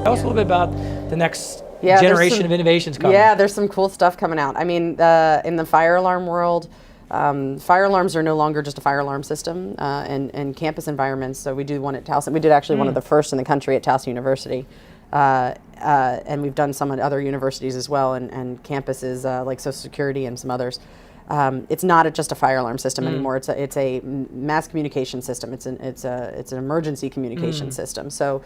Tell us a little bit about the next Yeah, generation of innovations coming. Yeah, there's some cool stuff coming out. I mean, in the fire alarm world, fire alarms are no longer just a fire alarm system in campus environments. So we do one at Towson. We did actually one of the first in the country at Towson University. And we've done some at other universities as well, and campuses like Social Security and some others. It's not just a fire alarm system anymore. It's a mass communication system. It's an emergency communication system. So,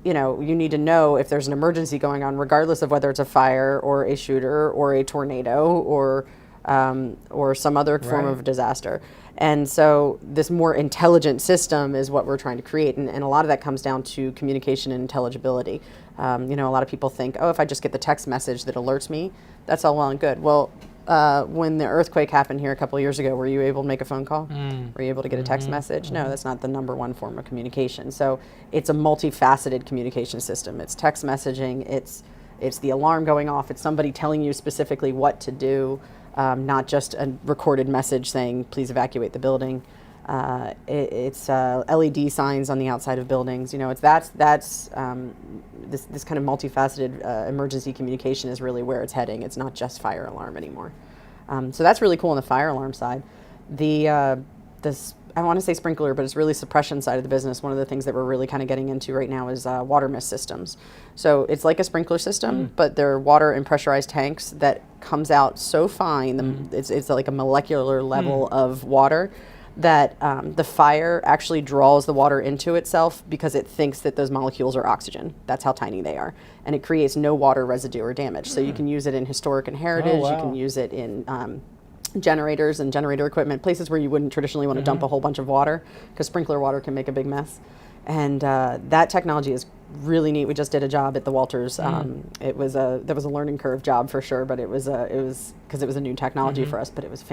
you know, you need to know if there's an emergency going on, regardless of whether it's a fire or a shooter or a tornado or some other form of disaster. And so this more intelligent system is what we're trying to create. And a lot of that comes down to communication and intelligibility. You know, a lot of people think, oh, if I just get the text message that alerts me, that's all well and good. Well, when the earthquake happened here a couple of years ago, were you able to make a phone call? Were you able to get a text message? No, that's not the number one form of communication. So it's a multifaceted communication system. It's text messaging, it's the alarm going off, it's somebody telling you specifically what to do, not just a recorded message saying, please evacuate the building. It's LED signs on the outside of buildings. You know, this kind of multifaceted emergency communication is really where it's heading. It's not just fire alarm anymore. So that's really cool on the fire alarm side. I want to say sprinkler, but it's really suppression side of the business. One of the things that we're really kind of getting into right now is water mist systems. So it's like a sprinkler system, but they're water and pressurized tanks that comes out so fine. It's like a molecular level of water that the fire actually draws the water into itself because it thinks that those molecules are oxygen. That's how tiny they are. And it creates no water residue or damage. So you can use it in historic and heritage. You can use it in generators and generator equipment, places where you wouldn't traditionally want to dump a whole bunch of water, because sprinkler water can make a big mess. And that technology is really neat. We just did a job at the Walters. There was a learning curve job for sure, but it was because it was a new technology for us. But it was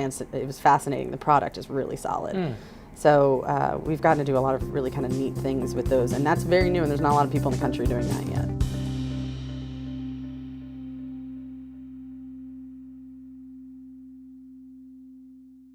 fascinating. The product is really solid. So we've gotten to do a lot of really kind of neat things with those, and that's very new. And there's not a lot of people in the country doing that yet.